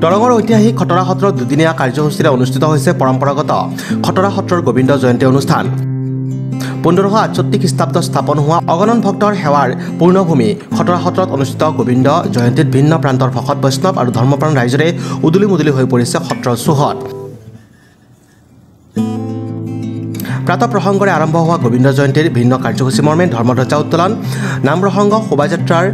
দৰঙৰ ঐতিহাসিক খটৰা সত্ৰত দুদিনীয়া কাৰ্যসূচীৰে অনুষ্ঠিত হৈছে পৰম্পৰাগত খটৰা সত্ৰৰ গোবিন্দ জয়ন্তী অনুষ্ঠান। 1568 খ্ৰীষ্টাব্দত স্থাপন হোৱা অগণন ভক্তৰ সেৱাৰ পূৰ্ণভূমি খটৰা সত্ৰত অনুষ্ঠিত গোবিন্দ জয়ন্তীত ভিন্ন প্ৰান্তৰ ভকত বৈষ্ণৱ আৰু ধৰ্মপ্ৰাণ ৰাইজৰে উদুলি মুদুলি হৈ পৰিছে সত্ৰৰ চৌহদ। প্ৰাতঃ প্ৰসংগৰে আৰম্ভ হোৱা গোবিন্দ জয়ন্তীৰ ভিন্ন কাৰ্যসূচী মৰ্মে ধৰ্মধ্বজা উত্তোলন, নাম প্ৰসংগ, শোভাযাত্ৰাৰ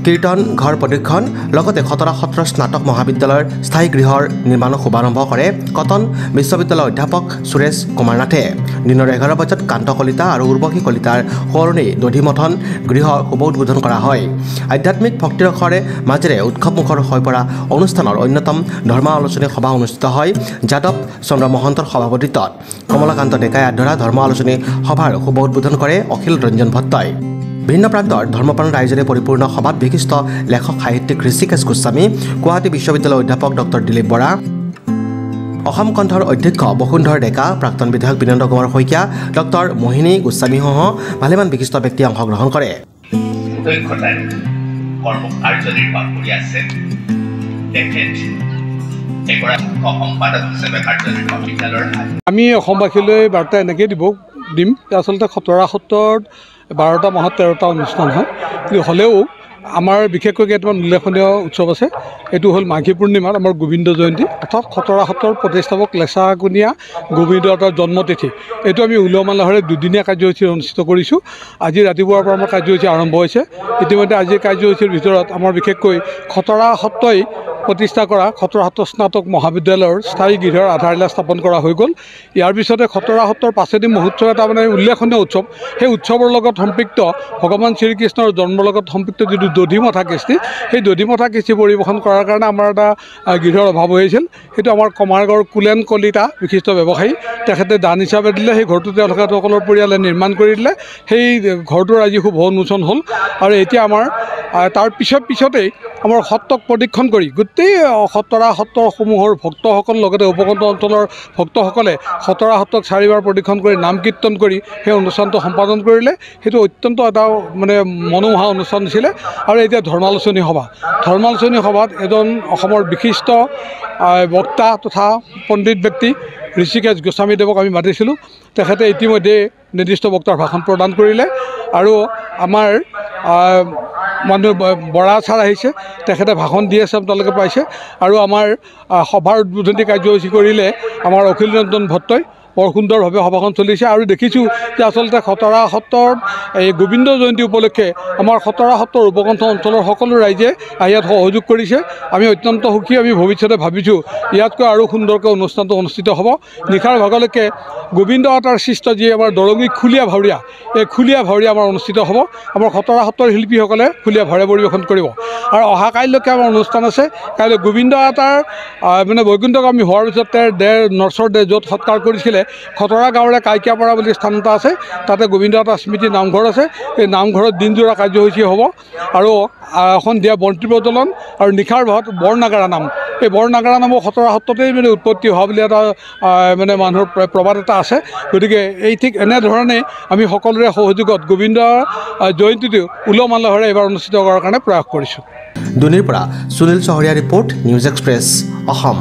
কীৰ্তন ঘৰ প্ৰদক্ষিণ লগতে খটৰা সত্ৰৰ স্নাতক মহাবিদ্যালয়ৰ স্থায়ী গৃহৰ নিৰ্মাণৰ শুভাৰম্ভ কৰে কটন বিশ্ববিদ্যালয়ৰ অধ্যাপক সুৰেশ কুমাৰ নাথে। দিনৰ 11 বজাত কান্ত কলিতা আৰু উৰ্বশী কলিতাৰ সোঁৱৰণি দধিমথন গৃহৰ শুভ উদ্বোধন কৰা হয়। আধ্যাত্মিক ভক্তিৰসৰে মাজেৰে উৎসৱমুখৰ হৈ পৰা অনুষ্ঠানৰ অন্যতম ধৰ্মালোচনী সভা অনুষ্ঠিত হয় যাদৱ চন্দ্ৰ মহন্তৰ সভাপতিত্বত। কমলাকান্ত ডেকাই আধৰা ধৰ্ম আলোচনী সভাৰ শুভ উদ্বোধন কৰে অখিল ৰঞ্জন ভট্টই। ভিন্ন প্ৰান্তৰ ধৰ্মপ্ৰাণ ৰাইজৰে পৰিপূৰ্ণ সভাত বিশিষ্ট লেখক সাহিত্যিক ঋষিকেশ গোস্বামী, গুৱাহাটী বিশ্ববিদ্যালয়ৰ অধ্যাপক ডক্টৰ দিলীপ বৰা, অসম কণ্ঠৰ অধ্যক্ষ বসুন্ধৰ ডেকা, প্ৰাক্তন বিধায়ক বীৰেন্দ্ৰ কুমাৰ শইকীয়া, ডক্টৰ মোহিনী গোস্বামীসহ ভালেমান বিশিষ্ট ব্যক্তিয়ে অংশগ্ৰহণ কৰে। আমি অসমবাসীলৈ বাৰ্তা এনেকৈ দিম আচলতে খটৰা সত্ৰত 12টা মাহত 13টা অনুষ্ঠান হয়, কিন্তু হ'লেও আমাৰ বিশেষকৈ কেইটামান উল্লেখনীয় উৎসৱ আছে। এইটো হ'ল মাঘী পূৰ্ণিমাত আমাৰ গোবিন্দ জয়ন্তী, অৰ্থাৎ খটৰা সত্ৰৰ প্ৰতিষ্ঠাপক লেচাকুনীয়া গোবিন্দৰ জন্মতিথি। এইটো আমি উলহ মালহেৰে দুদিনীয়া কাৰ্যসূচী অনুষ্ঠিত কৰিছোঁ। আজি ৰাতিপুৱাৰ পৰা আমাৰ কাৰ্যসূচী আৰম্ভ হৈছে। ইতিমধ্যে আজিৰ কাৰ্যসূচীৰ ভিতৰত আমাৰ বিশেষকৈ খটৰা সত্ৰই প্ৰতিষ্ঠা কৰা খটৰা সত্ৰ স্নাতক মহাবিদ্যালয়ৰ স্থায়ী গৃহৰ আধাৰশিলা স্থাপন কৰা হৈ গ'ল। ইয়াৰ পিছতে খটৰা সত্ৰৰ পাছেদি মহোৎসৱ এটা মানে উল্লেখনীয় উৎসৱ, সেই উৎসৱৰ লগত সম্পৃক্ত ভগৱান শ্ৰীকৃষ্ণৰ জন্মৰ লগত সম্পৃক্ত যিটো দধিমথা কৃষ্টি, সেই দধিমথা কৃষ্টি পৰিৱেশন কৰাৰ কাৰণে আমাৰ এটা গৃহৰ অভাৱ হৈছিল। সেইটো আমাৰ কমাৰগাঁৱৰ কুলেন কলিতা বিশিষ্ট ব্যৱসায়ী, তেখেতে দান হিচাপে দিলে। সেই ঘৰটো তেওঁলোকে সকলৰ পৰিয়ালে নিৰ্মাণ কৰি দিলে। সেই ঘৰটোৰ আজি শুভ উন্মোচন হ'ল। আৰু এতিয়া আমাৰ তাৰ পিছতেই আমাৰ সত্ৰক প্ৰদক্ষিণ কৰি গোটেই খটৰা সত্ৰসমূহৰ ভক্তসকল লগতে উপকণ্ঠ অঞ্চলৰ ভক্তসকলে খটৰা সত্ৰক 4বাৰ প্ৰদক্ষিণ কৰি নাম কীৰ্তন কৰি সেই অনুষ্ঠানটো সম্পাদন কৰিলে। সেইটো অত্যন্ত এটা মানে মনোমোহা অনুষ্ঠান হৈছিলে। আৰু এতিয়া ধৰ্মালোচনী সভাত এজন অসমৰ বিশিষ্ট বক্তা তথা পণ্ডিত ব্যক্তি ঋষিকেশ গোস্বামীদেৱক আমি মাতিছিলোঁ। তেখেতে ইতিমধ্যে নিৰ্দিষ্ট বক্তাৰ ভাষণ প্ৰদান কৰিলে। আৰু আমাৰ মানুহ বৰা ছাৰ আহিছে, তেখেতে ভাষণ দি আছে, আপোনালোকে পাইছে। আৰু আমাৰ সভাৰ উদ্বোধনী কাৰ্যসূচী কৰিলে আমাৰ অখিল ৰঞ্জন ভট্টই। বৰ সুন্দৰভাৱে সভাখন চলিছে। আৰু দেখিছোঁ যে আচলতে খটৰা সত্ৰৰ এই গোবিন্দ জয়ন্তী উপলক্ষে আমাৰ খটৰা সত্ৰৰ উপকণ্ঠ অঞ্চলৰ সকলো ৰাইজে ইয়াত সহযোগ কৰিছে। আমি অত্যন্ত সুখী। আমি ভৱিষ্যতে ভাবিছোঁ ইয়াতকৈ আৰু সুন্দৰকৈ অনুষ্ঠানটো অনুষ্ঠিত হ'ব। নিশাৰ ভাগলৈকে গোবিন্দ আৱতাৰ সৃষ্ট যি আমাৰ দৰঙী খুলীয়া ভাৱৰীয়া, এই খুলীয়া ভাৱৰীয়া আমাৰ অনুষ্ঠিত হ'ব। আমাৰ খটৰা সত্ৰৰ শিল্পীসকলে খুলীয়া ভাৱৰীয়া পৰিৱেশন কৰিব। আৰু অহা কাইলৈকে আমাৰ অনুষ্ঠান আছে। কাইলৈ গোবিন্দ আৱতাৰ মানে বৈকুণ্ঠগামী হোৱাৰ পিছত নৰসৰ য'ত সৎকাৰ কৰিছিলে খটৰা গাঁৱৰে কাইকীয়াপাৰা বুলি স্থান এটা আছে, তাতে গোবিন্দ আৱতাৰ স্মৃতি নামঘৰ আছে। এই নামঘৰত দিনজোৰা কাৰ্যসূচী হ'ব। আৰু সন্ধিয়া বন্তি প্ৰজ্বলন আৰু নিশাৰ ভাগত বৰনাগাৰা নাম। এই বৰনাগাৰা নামৰ খটৰা সত্ৰতেই মানে উৎপত্তি হোৱা বুলি এটা মানে মানুহৰ প্ৰবাদ এটা আছে। গতিকে এই ঠিক এনেধৰণে আমি সকলোৰে সহযোগত গোবিন্দ জয়ন্তীটো উলহ মালহেৰে এইবাৰ অনুষ্ঠিত কৰাৰ কাৰণে প্ৰয়াস কৰিছোঁ। দুনীৰ পৰা সুনীল চহৰীয়া ৰিপৰ্ট, নিউজ এক্সপ্ৰেছ, অসম।